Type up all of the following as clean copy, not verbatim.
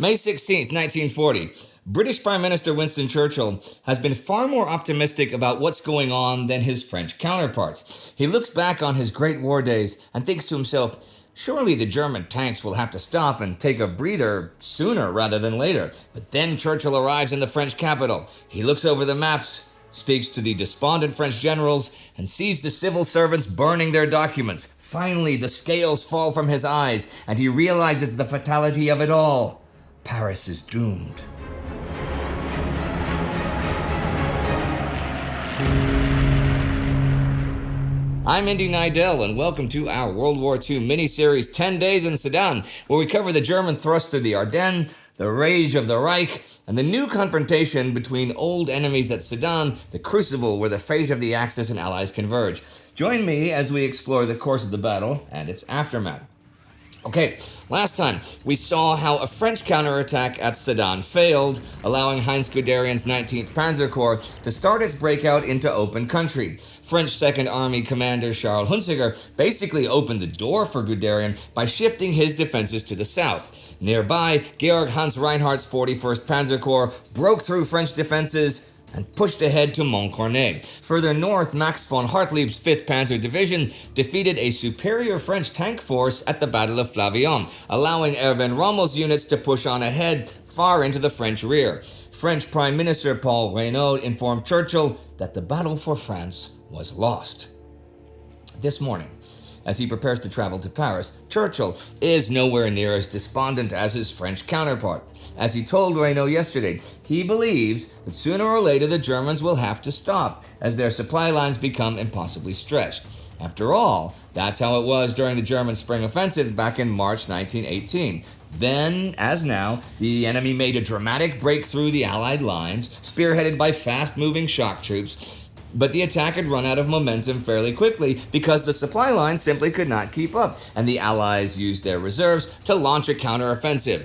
May 16th, 1940. British Prime Minister Winston Churchill has been far more optimistic about what's going on than his French counterparts. He looks back on his great war days and thinks to himself, surely the German tanks will have to stop and take a breather sooner rather than later. But then Churchill arrives in the French capital. He looks over the maps, speaks to the despondent French generals, and sees the civil servants burning their documents. Finally, the scales fall from his eyes, and he realizes the fatality of it all. Paris is doomed. I'm Indy Neidell, and welcome to our World War II mini-series 10 Days in Sedan, where we cover the German thrust through the Ardennes, the rage of the Reich, and the new confrontation between old enemies at Sedan, the crucible where the fate of the Axis and Allies converge. Join me as we explore the course of the battle and its aftermath. Okay, last time we saw how a French counterattack at Sedan failed, allowing Heinz Guderian's 19th Panzer Corps to start its breakout into open country. French 2nd Army Commander Charles Hunziker basically opened the door for Guderian by shifting his defenses to the south. Nearby, Georg Hans Reinhardt's 41st Panzer Corps broke through French defenses and pushed ahead to Montcornet. Further north, Max von Hartlieb's 5th Panzer Division defeated a superior French tank force at the Battle of Flavion, allowing Erwin Rommel's units to push on ahead far into the French rear. French Prime Minister Paul Reynaud informed Churchill that the battle for France was lost. This morning, as he prepares to travel to Paris, Churchill is nowhere near as despondent as his French counterpart. As he told Reynaud yesterday, he believes that sooner or later the Germans will have to stop as their supply lines become impossibly stretched. After all, that's how it was during the German spring offensive back in March 1918. Then, as now, the enemy made a dramatic break through the Allied lines, spearheaded by fast-moving shock troops. But the attack had run out of momentum fairly quickly because the supply lines simply could not keep up, and the Allies used their reserves to launch a counteroffensive.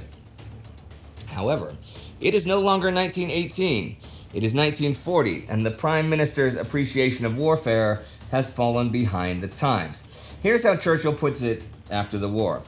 However, it is no longer 1918. It is 1940, and the Prime Minister's appreciation of warfare has fallen behind the times. Here's how Churchill puts it after the war.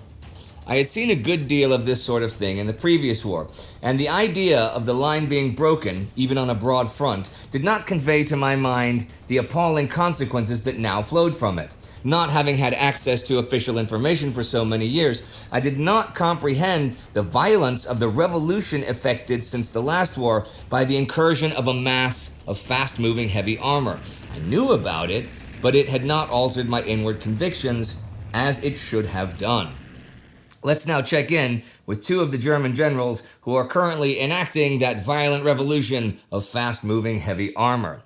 I had seen a good deal of this sort of thing in the previous war, and the idea of the line being broken, even on a broad front, did not convey to my mind the appalling consequences that now flowed from it. Not having had access to official information for so many years, I did not comprehend the violence of the revolution effected since the last war by the incursion of a mass of fast-moving heavy armor. I knew about it, but it had not altered my inward convictions as it should have done. Let's now check in with two of the German generals who are currently enacting that violent revolution of fast-moving heavy armor.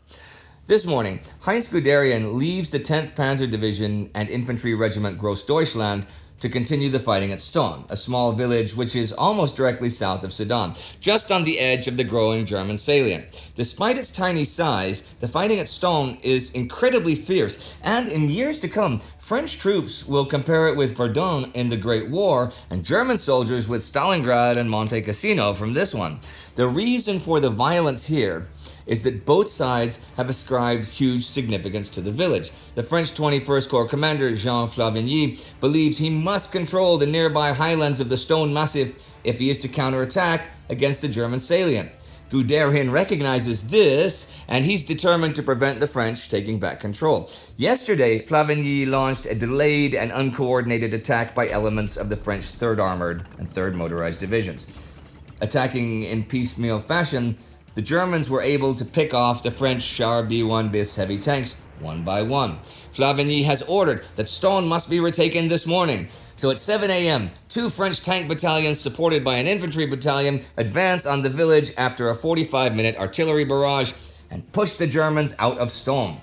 This morning, Heinz Guderian leaves the 10th Panzer Division and Infantry Regiment Großdeutschland to continue the fighting at Stonne, a small village which is almost directly south of Sedan, just on the edge of the growing German salient. Despite its tiny size, the fighting at Stonne is incredibly fierce, and in years to come, French troops will compare it with Verdun in the Great War, and German soldiers with Stalingrad and Monte Cassino from this one. The reason for the violence here is that both sides have ascribed huge significance to the village. The French 21st Corps commander, Jean Flavigny, believes he must control the nearby highlands of the Stonne Massif if he is to counterattack against the German salient. Guderian recognizes this, and he's determined to prevent the French taking back control. Yesterday, Flavigny launched a delayed and uncoordinated attack by elements of the French 3rd Armored and 3rd Motorized Divisions. Attacking in piecemeal fashion, the Germans were able to pick off the French Char B1 bis heavy tanks one by one. Flavigny has ordered that Stonne must be retaken this morning. So at 7 a.m., 2 French tank battalions supported by an infantry battalion advance on the village after a 45-minute artillery barrage and push the Germans out of Stonne.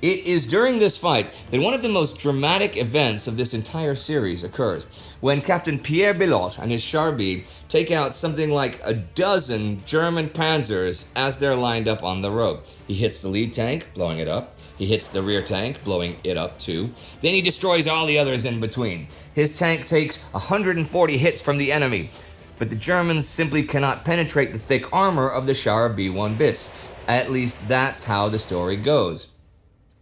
It is during this fight that one of the most dramatic events of this entire series occurs, when Captain Pierre Bilot and his Char-B take out something like a dozen German Panzers as they're lined up on the road. He hits the lead tank, blowing it up. He hits the rear tank, blowing it up too. Then he destroys all the others in between. His tank takes 140 hits from the enemy, but the Germans simply cannot penetrate the thick armor of the Char B1 bis. At least that's how the story goes.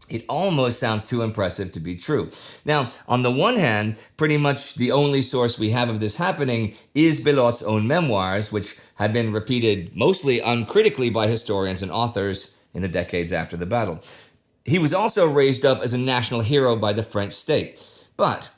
It almost sounds too impressive to be true. Now, on the one hand, pretty much the only source we have of this happening is Billot's own memoirs, which have been repeated mostly uncritically by historians and authors in the decades after the battle. He was also raised up as a national hero by the French state. But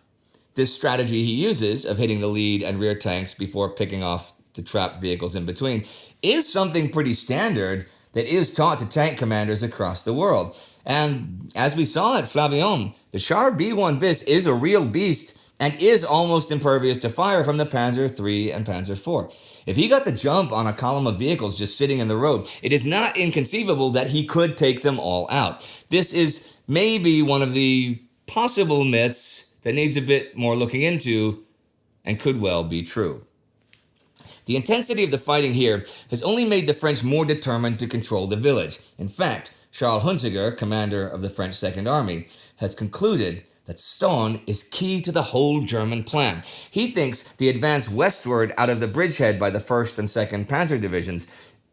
this strategy he uses of hitting the lead and rear tanks before picking off the trapped vehicles in between is something pretty standard that is taught to tank commanders across the world. And as we saw at Flavion, the Char B1 bis is a real beast and is almost impervious to fire from the Panzer III and Panzer IV. If he got the jump on a column of vehicles just sitting in the road, it is not inconceivable that he could take them all out. This is maybe one of the possible myths that needs a bit more looking into and could well be true. The intensity of the fighting here has only made the French more determined to control the village. In fact, Charles Hunziker, commander of the French Second Army, has concluded that Stonne is key to the whole German plan. He thinks the advance westward out of the bridgehead by the 1st and 2nd Panzer Divisions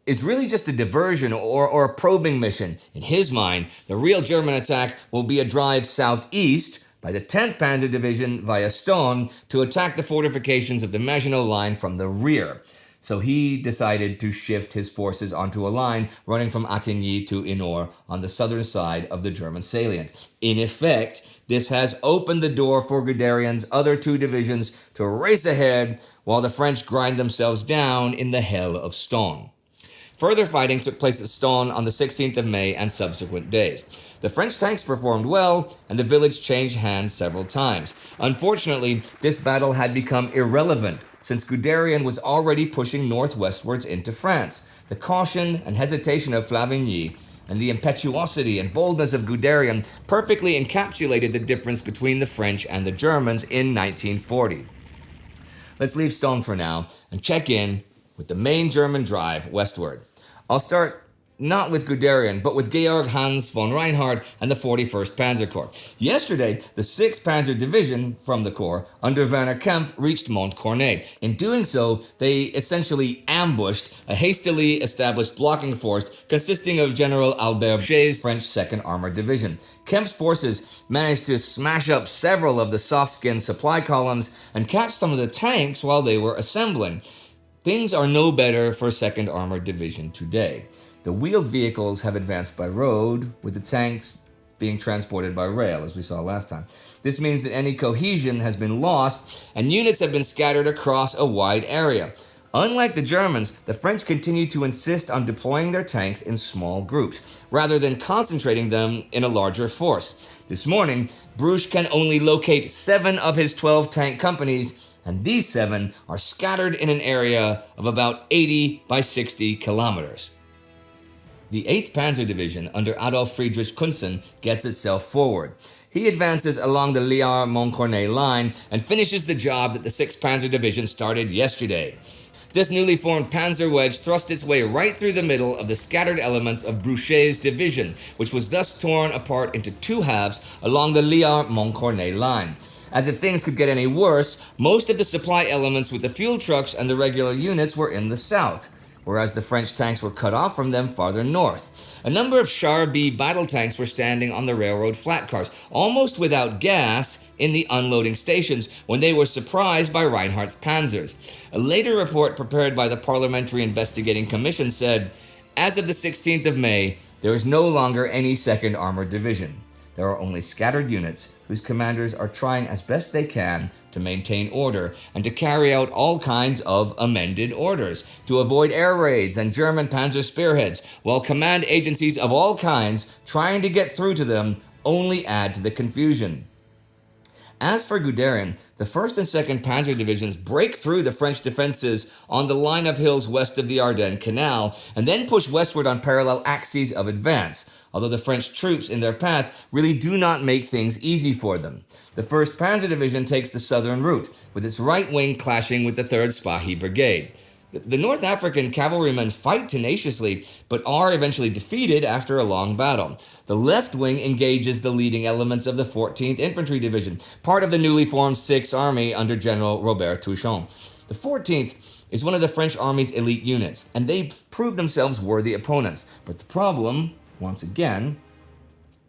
is really just a diversion or a probing mission. In his mind, the real German attack will be a drive southeast by the 10th Panzer Division via Stonne to attack the fortifications of the Maginot Line from the rear. So he decided to shift his forces onto a line running from Attigny to Inor on the southern side of the German salient. In effect, this has opened the door for Guderian's other 2 divisions to race ahead while the French grind themselves down in the hell of Stonne. Further fighting took place at Stonne on the 16th of May and subsequent days. The French tanks performed well, and the village changed hands several times. Unfortunately, this battle had become irrelevant, since Guderian was already pushing northwestwards into France. The caution and hesitation of Flavigny and the impetuosity and boldness of Guderian perfectly encapsulated the difference between the French and the Germans in 1940. Let's leave Stonne for now and check in with the main German drive westward. I'll start not with Guderian, but with Georg Hans von Reinhard and the 41st Panzer Corps. Yesterday, the 6th Panzer Division from the Corps, under Werner Kempf, reached Montcornet. In doing so, they essentially ambushed a hastily established blocking force consisting of General Albert Boucher's French 2nd Armored Division. Kempf's forces managed to smash up several of the soft-skin supply columns and catch some of the tanks while they were assembling. Things are no better for 2nd Armored Division today. The wheeled vehicles have advanced by road, with the tanks being transported by rail, as we saw last time. This means that any cohesion has been lost, and units have been scattered across a wide area. Unlike the Germans, the French continue to insist on deploying their tanks in small groups, rather than concentrating them in a larger force. This morning, Bruch can only locate 7 of his 12 tank companies, and these 7 are scattered in an area of about 80 by 60 kilometers. The 8th Panzer Division under Adolf Friedrich Kunzen gets itself forward. He advances along the Liard-Montcornet line and finishes the job that the 6th Panzer Division started yesterday. This newly formed panzer wedge thrust its way right through the middle of the scattered elements of Boucher's division, which was thus torn apart into 2 halves along the Liard-Montcornet line. As if things could get any worse, most of the supply elements with the fuel trucks and the regular units were in the south, whereas the French tanks were cut off from them farther north. A number of Char B battle tanks were standing on the railroad flat cars, almost without gas, in the unloading stations when they were surprised by Reinhardt's panzers. A later report prepared by the Parliamentary Investigating Commission said, as of the 16th of May, there is no longer any 2nd Armored Division. There are only scattered units whose commanders are trying as best they can to maintain order and to carry out all kinds of amended orders, to avoid air raids and German panzer spearheads, while command agencies of all kinds trying to get through to them only add to the confusion. As for Guderian, the 1st and 2nd Panzer Divisions break through the French defenses on the line of hills west of the Ardennes Canal and then push westward on parallel axes of advance, although the French troops in their path really do not make things easy for them. The 1st Panzer Division takes the southern route, with its right wing clashing with the 3rd Spahi Brigade. The North African cavalrymen fight tenaciously, but are eventually defeated after a long battle. The left wing engages the leading elements of the 14th Infantry Division, part of the newly formed 6th Army under General Robert Touchon. The 14th is one of the French Army's elite units, and they prove themselves worthy opponents. But the problem, once again,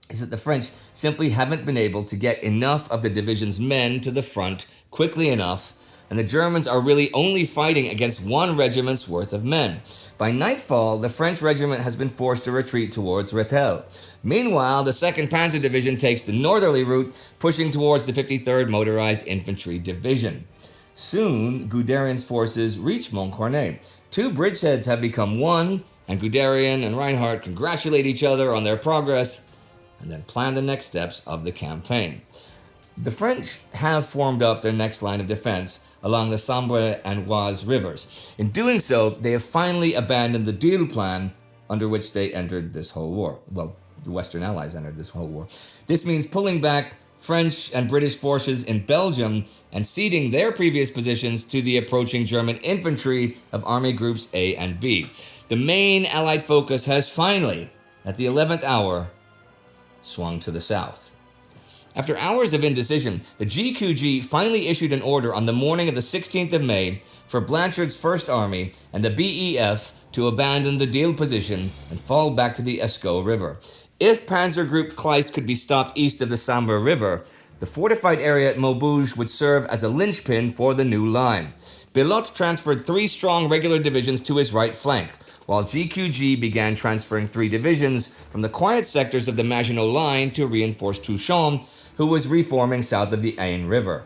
is that the French simply haven't been able to get enough of the division's men to the front quickly enough, and the Germans are really only fighting against one regiment's worth of men. By nightfall, the French regiment has been forced to retreat towards Rethel. Meanwhile, the 2nd Panzer Division takes the northerly route, pushing towards the 53rd Motorized Infantry Division. Soon, Guderian's forces reach Montcornet. Two bridgeheads have become one, and Guderian and Reinhardt congratulate each other on their progress and then plan the next steps of the campaign. The French have formed up their next line of defense along the Sambre and Oise rivers. In doing so, they have finally abandoned the deal plan under which they entered this whole war. Well, the Western Allies entered this whole war. This means pulling back French and British forces in Belgium and ceding their previous positions to the approaching German infantry of Army Groups A and B. The main Allied focus has finally, at the 11th hour, swung to the south. After hours of indecision, the GQG finally issued an order on the morning of the 16th of May for Blanchard's First Army and the BEF to abandon the Deal position and fall back to the Escaut River. If Panzer Group Kleist could be stopped east of the Sambre River, the fortified area at Maubeuge would serve as a linchpin for the new line. Billotte transferred 3 strong regular divisions to his right flank, while GQG began transferring 3 divisions from the quiet sectors of the Maginot Line to reinforce Touchon, who was reforming south of the Aisne River.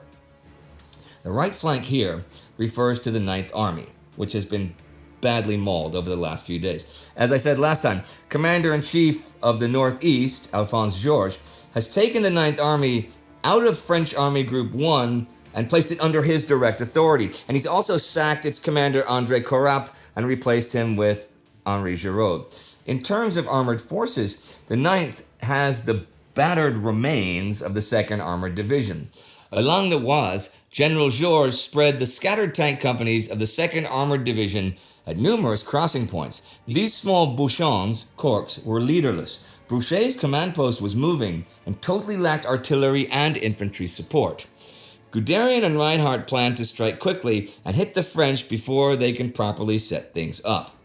The right flank here refers to the 9th Army, which has been badly mauled over the last few days. As I said last time, Commander-in-Chief of the Northeast, Alphonse Georges, has taken the 9th Army out of French Army Group 1 and placed it under his direct authority. And he's also sacked its commander, André Corrap, and replaced him with Henri Giraud. In terms of armored forces, the 9th has the battered remains of the 2nd Armored Division. Along the Oise, General Georges spread the scattered tank companies of the 2nd Armored Division at numerous crossing points. These small bouchons, corks, were leaderless. Boucher's command post was moving and totally lacked artillery and infantry support. Guderian and Reinhardt planned to strike quickly and hit the French before they can properly set things up.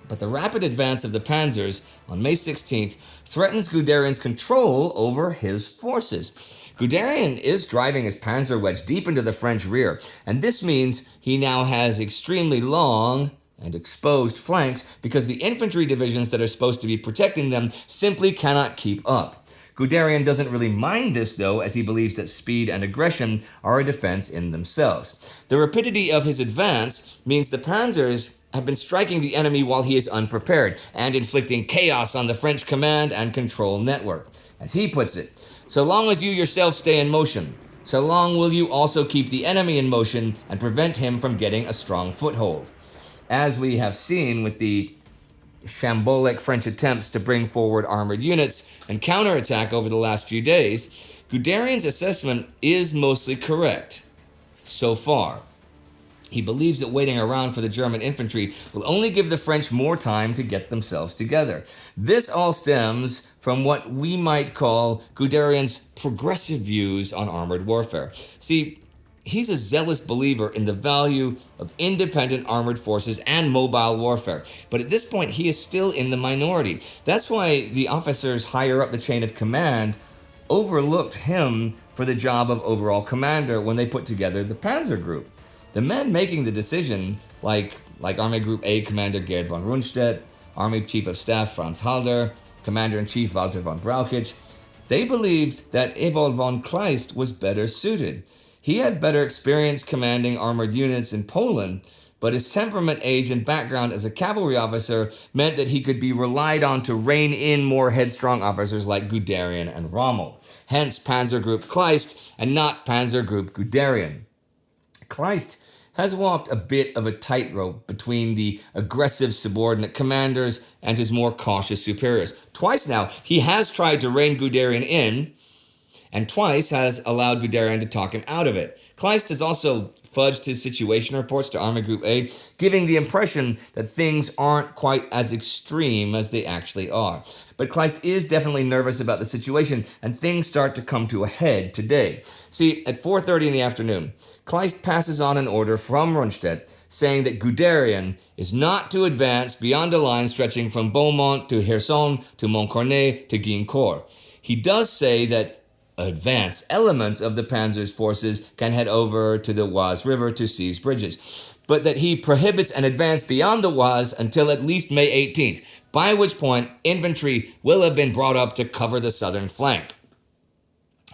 But the rapid advance of the Panzers on May 16th threatens Guderian's control over his forces. Guderian is driving his panzer wedge deep into the French rear, and this means he now has extremely long and exposed flanks because the infantry divisions that are supposed to be protecting them simply cannot keep up. Guderian doesn't really mind this, though, as he believes that speed and aggression are a defense in themselves. The rapidity of his advance means the Panzers have been striking the enemy while he is unprepared and inflicting chaos on the French command and control network. As he puts it, so long as you yourself stay in motion, so long will you also keep the enemy in motion and prevent him from getting a strong foothold. As we have seen with the shambolic French attempts to bring forward armored units and counterattack over the last few days, Guderian's assessment is mostly correct so far. He believes that waiting around for the German infantry will only give the French more time to get themselves together. This all stems from what we might call Guderian's progressive views on armored warfare. See, he's a zealous believer in the value of independent armored forces and mobile warfare. But at this point, he is still in the minority. That's why the officers higher up the chain of command overlooked him for the job of overall commander when they put together the Panzer Group. The men making the decision, like Army Group A Commander Gerd von Rundstedt, Army Chief of Staff Franz Halder, Commander-in-Chief Walter von Brauchitsch, they believed that Ewald von Kleist was better suited. He had better experience commanding armored units in Poland, but his temperament, age, and background as a cavalry officer meant that he could be relied on to rein in more headstrong officers like Guderian and Rommel. Hence Panzer Group Kleist and not Panzer Group Guderian. Kleist has walked a bit of a tightrope between the aggressive subordinate commanders and his more cautious superiors. Twice now, he has tried to rein Guderian in, and twice has allowed Guderian to talk him out of it. Kleist has also fudged his situation reports to Army Group A, giving the impression that things aren't quite as extreme as they actually are. But Kleist is definitely nervous about the situation, and things start to come to a head today. See, at 4:30 in the afternoon, Kleist passes on an order from Rundstedt saying that Guderian is not to advance beyond a line stretching from Beaumont to Hirson to Montcornet to Guincourt. He does say that advanced elements of the Panzers forces can head over to the Oise River to seize bridges, but that he prohibits an advance beyond the Oise until at least May 18th, by which point infantry will have been brought up to cover the southern flank.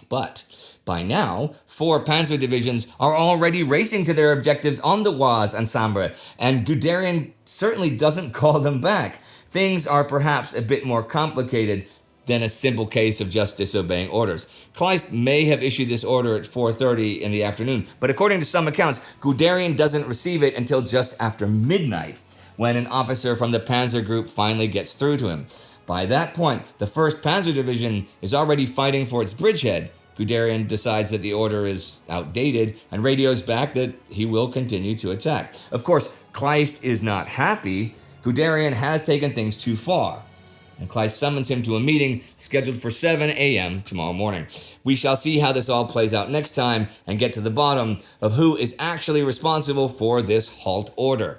But by now, 4 panzer divisions are already racing to their objectives on the Oise and Sambre, and Guderian certainly doesn't call them back. Things are perhaps a bit more complicated than a simple case of just disobeying orders. Kleist may have issued this order at 4:30 in the afternoon, but according to some accounts, Guderian doesn't receive it until just after midnight, when an officer from the Panzer Group finally gets through to him. By that point, the 1st Panzer Division is already fighting for its bridgehead. Guderian decides that the order is outdated and radios back that he will continue to attack. Of course, Kleist is not happy. Guderian has taken things too far, and Kleist summons him to a meeting scheduled for 7 a.m. tomorrow morning. We shall see how this all plays out next time and get to the bottom of who is actually responsible for this halt order.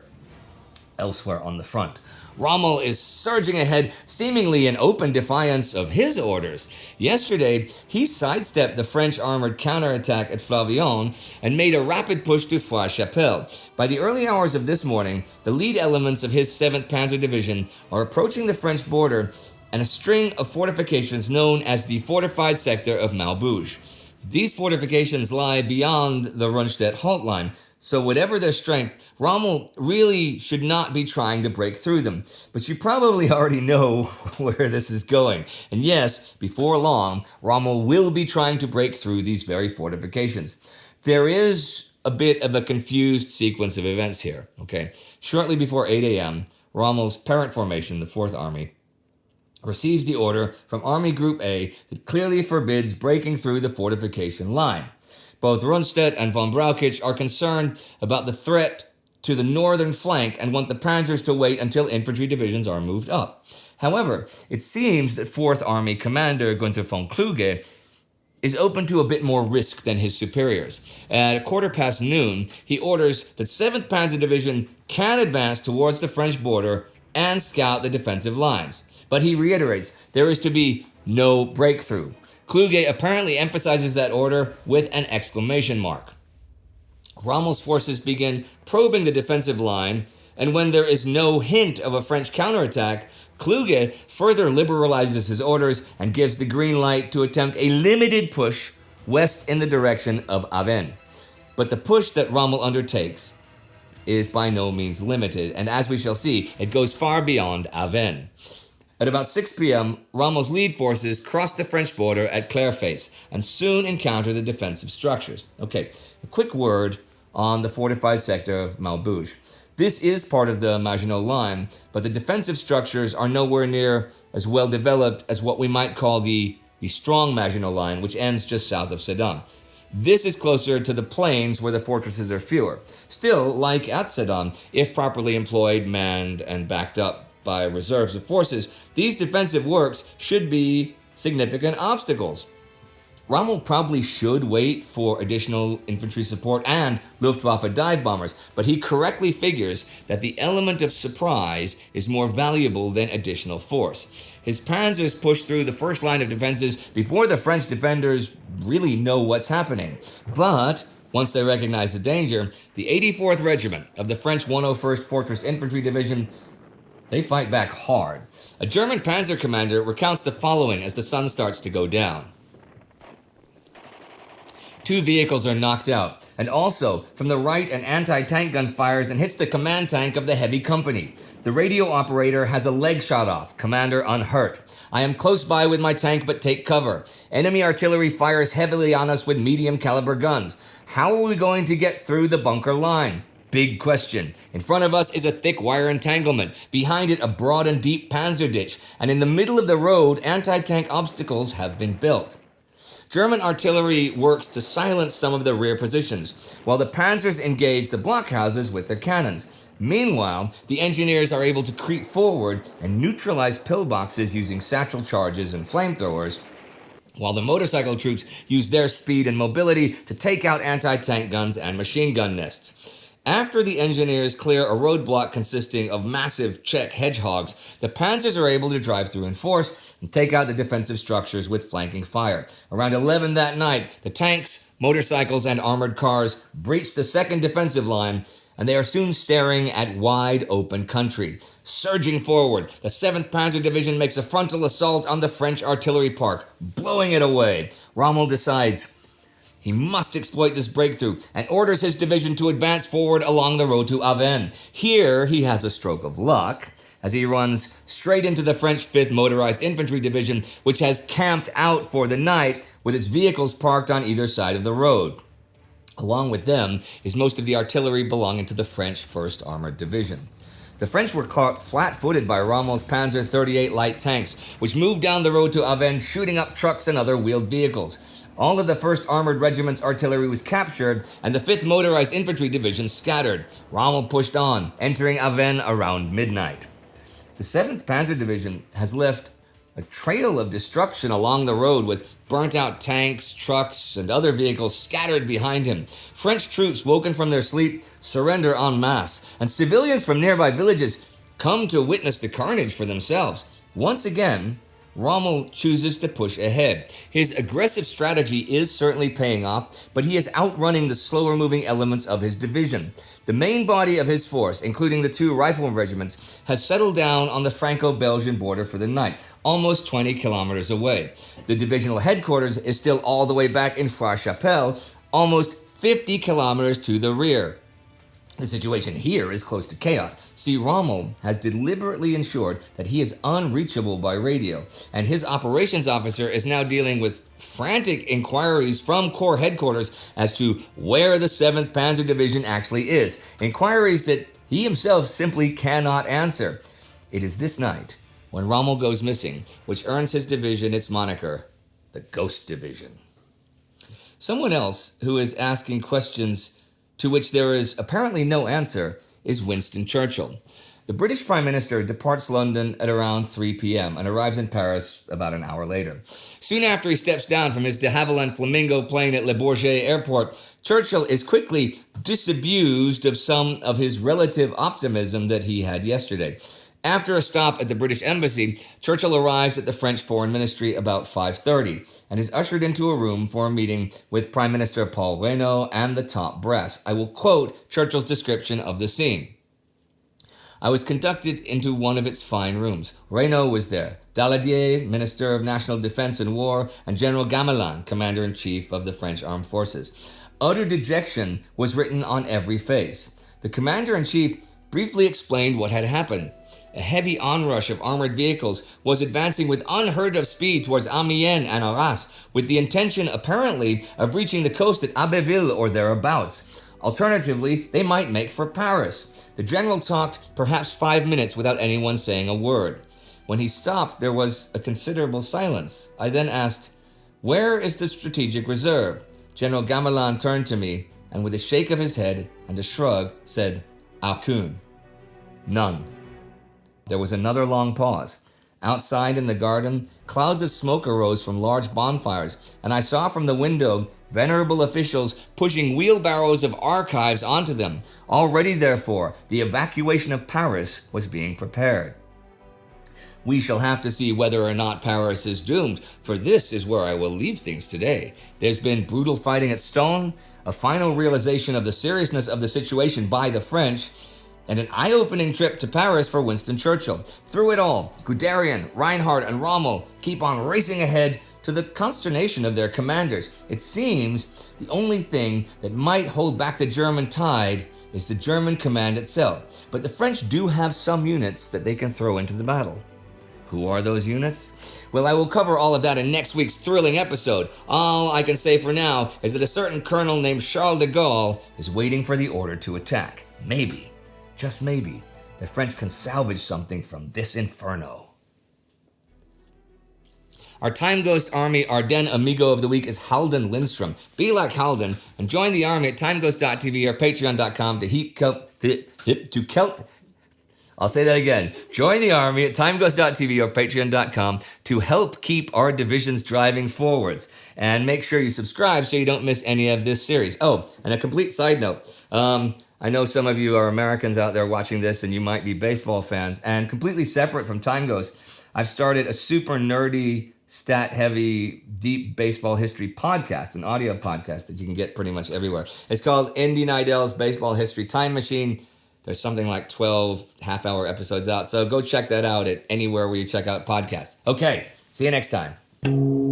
Elsewhere on the front, Rommel is surging ahead, seemingly in open defiance of his orders. Yesterday, he sidestepped the French armored counterattack at Flavion and made a rapid push to Foix-Chapelle. By the early hours of this morning, the lead elements of his 7th Panzer Division are approaching the French border and a string of fortifications known as the fortified sector of Maubeuge. These fortifications lie beyond the Rundstedt halt line, so whatever their strength, Rommel really should not be trying to break through them. But you probably already know where this is going. And yes, before long, Rommel will be trying to break through these very fortifications. There is a bit of a confused sequence of events here, okay? Shortly before 8 a.m., Rommel's parent formation, the 4th Army, receives the order from Army Group A that clearly forbids breaking through the fortification line. Both Rundstedt and von Brauchitsch are concerned about the threat to the northern flank and want the panzers to wait until infantry divisions are moved up. However, it seems that 4th Army Commander Gunther von Kluge is open to a bit more risk than his superiors. At 12:15 noon, he orders that 7th Panzer Division can advance towards the French border and scout the defensive lines. But he reiterates there is to be no breakthrough. Kluge apparently emphasizes that order with an exclamation mark. Rommel's forces begin probing the defensive line, and when there is no hint of a French counterattack, Kluge further liberalizes his orders and gives the green light to attempt a limited push west in the direction of Avesnes. But the push that Rommel undertakes is by no means limited, and as we shall see, it goes far beyond Avesnes. At about 6 p.m., Rommel's lead forces cross the French border at Clairface and soon encounter the defensive structures. Okay, a quick word on the fortified sector of Maubeuge. This is part of the Maginot Line, but the defensive structures are nowhere near as well developed as what we might call the strong Maginot Line, which ends just south of Sedan. This is closer to the plains where the fortresses are fewer. Still, like at Sedan, if properly employed, manned, and backed up by reserves of forces, these defensive works should be significant obstacles. Rommel probably should wait for additional infantry support and Luftwaffe dive bombers, but he correctly figures that the element of surprise is more valuable than additional force. His panzers push through the first line of defenses before the French defenders really know what's happening. But once they recognize the danger, the 84th Regiment of the French 101st Fortress Infantry Division, they fight back hard. A German panzer commander recounts the following as the sun starts to go down. 2 vehicles are knocked out, and also, from the right, an anti-tank gun fires and hits the command tank of the heavy company. The radio operator has a leg shot off, commander unhurt. I am close by with my tank, but take cover. Enemy artillery fires heavily on us with medium caliber guns. How are we going to get through the bunker line? Big question. In front of us is a thick wire entanglement. Behind it, a broad and deep panzer ditch. And in the middle of the road, anti-tank obstacles have been built. German artillery works to silence some of the rear positions, while the panzers engage the blockhouses with their cannons. Meanwhile, the engineers are able to creep forward and neutralize pillboxes using satchel charges and flamethrowers, while the motorcycle troops use their speed and mobility to take out anti-tank guns and machine gun nests. After the engineers clear a roadblock consisting of massive Czech hedgehogs, the Panzers are able to drive through in force and take out the defensive structures with flanking fire. Around 11 that night, the tanks, motorcycles, and armored cars breach the second defensive line, and they are soon staring at wide open country. Surging forward, the 7th Panzer Division makes a frontal assault on the French artillery park, blowing it away. Rommel decides he must exploit this breakthrough and orders his division to advance forward along the road to Avesnes. Here, he has a stroke of luck as he runs straight into the French 5th Motorized Infantry Division, which has camped out for the night with its vehicles parked on either side of the road. Along with them is most of the artillery belonging to the French 1st Armored Division. The French were caught flat-footed by Rommel's Panzer 38 light tanks, which moved down the road to Avesnes, shooting up trucks and other wheeled vehicles. All of the 1st Armored Regiment's artillery was captured, and the 5th Motorized Infantry Division scattered. Rommel pushed on, entering Avesnes around midnight. The 7th Panzer Division has left a trail of destruction along the road with burnt-out tanks, trucks, and other vehicles scattered behind him. French troops, woken from their sleep, surrender en masse, and civilians from nearby villages come to witness the carnage for themselves. Once again, Rommel chooses to push ahead. His aggressive strategy is certainly paying off, but he is outrunning the slower-moving elements of his division. The main body of his force, including the 2 rifle regiments, has settled down on the Franco-Belgian border for the night, almost 20 kilometers away. The divisional headquarters is still all the way back in Frère-Chapelle, almost 50 kilometers to the rear. The situation here is close to chaos. See, Rommel has deliberately ensured that he is unreachable by radio, and his operations officer is now dealing with frantic inquiries from Corps headquarters as to where the 7th Panzer Division actually is. Inquiries that he himself simply cannot answer. It is this night, when Rommel goes missing, which earns his division its moniker, the Ghost Division. Someone else who is asking questions to which there is apparently no answer is Winston Churchill. The British Prime Minister departs London at around 3 p.m. and arrives in Paris about an hour later. Soon after he steps down from his de Havilland Flamingo plane at Le Bourget Airport, Churchill is quickly disabused of some of his relative optimism that he had yesterday. After a stop at the British Embassy, Churchill arrives at the French Foreign Ministry about 5:30 and is ushered into a room for a meeting with Prime Minister Paul Reynaud and the top brass. I will quote Churchill's description of the scene. I was conducted into one of its fine rooms. Reynaud was there, Daladier, Minister of National Defense and War, and General Gamelin, Commander-in-Chief of the French Armed Forces. Utter dejection was written on every face. The Commander-in-Chief briefly explained what had happened. A heavy onrush of armored vehicles was advancing with unheard-of speed towards Amiens and Arras, with the intention, apparently, of reaching the coast at Abbeville or thereabouts. Alternatively, they might make for Paris. The general talked perhaps 5 minutes without anyone saying a word. When he stopped, there was a considerable silence. I then asked, "Where is the strategic reserve?" General Gamelin turned to me, and with a shake of his head and a shrug, said, "Aucune." None. There was another long pause. Outside in the garden, clouds of smoke arose from large bonfires, and I saw from the window venerable officials pushing wheelbarrows of archives onto them. Already, therefore, the evacuation of Paris was being prepared. We shall have to see whether or not Paris is doomed, for this is where I will leave things today. There's been brutal fighting at Stonne, a final realization of the seriousness of the situation by the French, and an eye-opening trip to Paris for Winston Churchill. Through it all, Guderian, Reinhard, and Rommel keep on racing ahead to the consternation of their commanders. It seems the only thing that might hold back the German tide is the German command itself. But the French do have some units that they can throw into the battle. Who are those units? Well, I will cover all of that in next week's thrilling episode. All I can say for now is that a certain colonel named Charles de Gaulle is waiting for the order to attack. Maybe, just maybe, the French can salvage something from this inferno. Our TimeGhost Army Ardennes Amigo of the Week is Halden Lindstrom. Be like Halden and join the army at timeghost.tv or patreon.com to help. I'll say that again. Join the army at timeghost.tv or patreon.com to help keep our divisions driving forwards. And make sure you subscribe so you don't miss any of this series. Oh, and a complete side note. I know some of you are Americans out there watching this and you might be baseball fans. And completely separate from TimeGhost, I've started a super nerdy, stat-heavy, deep baseball history podcast, an audio podcast that you can get pretty much everywhere. It's called Indy Neidell's Baseball History Time Machine. There's something like 12 half-hour episodes out, so go check that out at anywhere where you check out podcasts. Okay, see you next time.